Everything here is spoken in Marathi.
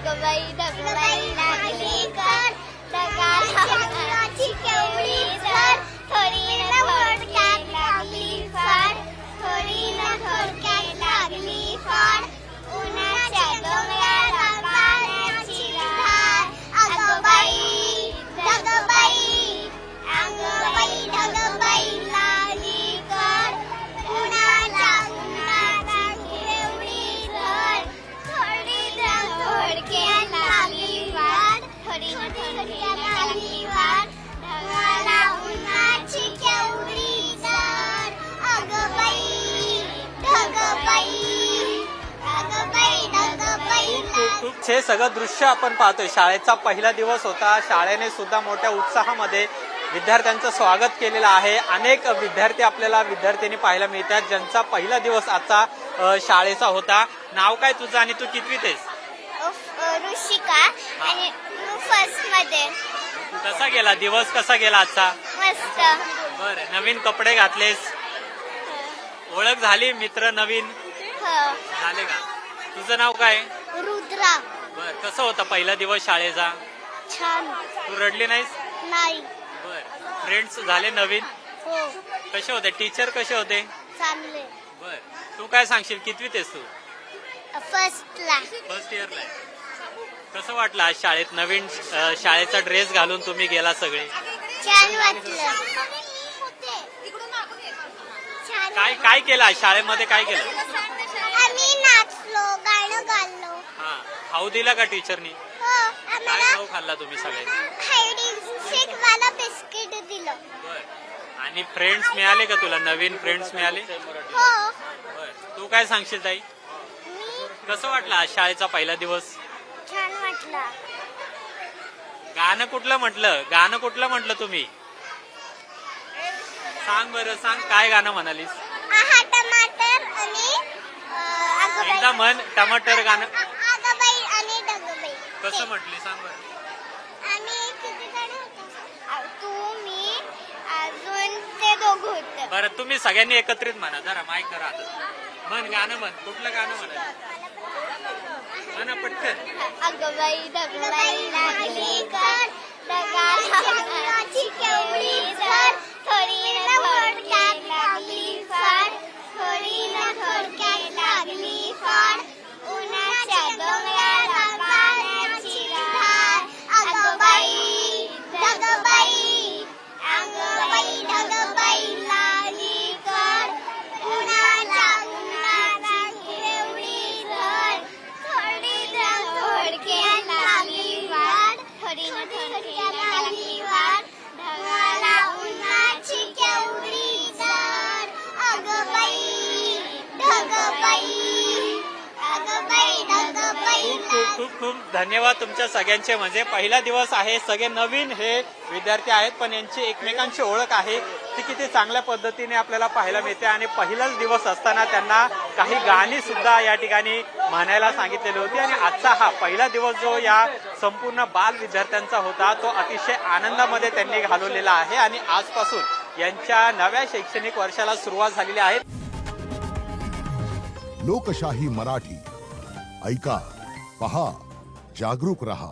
अगबाई ढगबाई लागली कर ढगाची केवढी झड थोडी न थोडक्यात लागली फड थोडी न थोडक्यात लागली फड उन्हाच्या डोंगराला पाण्याची धार अगबाई ढगबाई अगबाई ढगबाई लागली कर उन्हाच्या केवढी झड थोडी न थोडक्यात लागली फड थोडी न थोडक्यात लागली फड ढगाला उन्हाची केवढी झड अगबाई ढगबाई अगबाई ढगबाई खूप छे सगळं दृश्य आपण पाहतोय. शाळेचा पहिला दिवस होता. शाळेने सुद्धा मोठ्या उत्साहामध्ये विद्यार्थ्यांचं स्वागत केलेलं आहे. अनेक विद्यार्थ्यांनी पाहायला मिळतात ज्यांचा पहिला दिवस आजचा शाळेचा होता. नाव काय तुझं आणि तू कितवीत आहेस? ऋषिका आणि फर्स्ट मध्ये. कसा गेला दिवस? कसा गेला आजचा? मस्त. बरं, नवीन कपडे घातलेस? ओळख झाली? मित्र नवीन झाले का? तुझं नाव काय? रुद्रा. बर, कसं होता पहिला दिवस शाळेचा? छान. तू रडली नाहीस? नाही. बर, फ्रेंड्स झाले नवीन? हो. कसे होते? टीचर कसे होते? चांगले. बर, तू काय सांगशील? कितवीत आहेस तू? फर्स्टला. फर्स्ट इयरला आहे. कसं वाटलं आज शाळेत नवीन शाळेचा ड्रेस घालून तुम्ही गेला सगळे? छान वाटलं. काय काय केलं आज शाळेमध्ये? काय केलं? आम्ही नाचलो, गाणं गायलो. हा, खाऊ दिला का टीचरनी? हो. काय आम्हाला खाऊ खाल्ला तुम्ही सगळ्यांनी? हायडिंग शेकवाला बिस्किट दिलं. बर, आणि फ्रेंड्स मिळाले का तुला? नवीन फ्रेंड्स मिळाले? हो. बर, तू काय सांगशील ताई? मी कसं वाटलं आज शाळेचा पहिला दिवस? छान वाटला. गाणं कुठलं म्हटलं तुम्ही? सांग बरं, सांग काय गाणं म्हणालीस? आहा टमाटर आणि अगबाई. एकदा म्हण टमाटर गाणं. अगबाई आणि ढगबाई. कसं म्हटली सांग बरं. आणि किती जण होते? तू, मी, अजून ते दोघं होते. बरं, तुम्ही सगळ्यांनी एकत्रित म्हणा. जरा माईक धरा आता. म्हण गाणं म्हण. कुठलं गाणं म्हणा? म्हणा पटकन. अगबाई ढगबाई लागली कर ढगाची केवढी झड थोडी न थोडक्यात लागली फड थोडी न थोडक्यात लागली फड उन्हाच्या डोंगराला पाण्याची धार अगबाई ढगबाई अगबाई ढगबाई लागली कर उन्हाच्या केवढी झड थोडी न थोडक्यात लागली फड थोडी न थोडक्यात लागली फड ढगाला उन्हाची केवढी झड अगबाई ढगबाई अगबाई ढगबाई. खूप धन्यवाद तुमच्या सगळ्यांचे. म्हणजे पहिला दिवस आहे, सगळे नवीन हे विद्यार्थी आहेत, पण यांची एकमेकांची ओळख आहे ती किती चांगल्या पद्धतीने आपल्याला पाहायला मिळते. आणि पहिलाच दिवस असताना त्यांना काही गाणी सुद्धा या ठिकाणी म्हणायला सांगितलेली होती. आणि आजचा हा पहिला दिवस जो या संपूर्ण बाल विद्यार्थ्यांचा होता तो अतिशय आनंदामध्ये त्यांनी घालवलेला आहे. आणि आजपासून यांच्या नव्या शैक्षणिक वर्षाला सुरुवात झालेली आहे. लोकशाही मराठी ऐका, पहा, जागरूक रहा.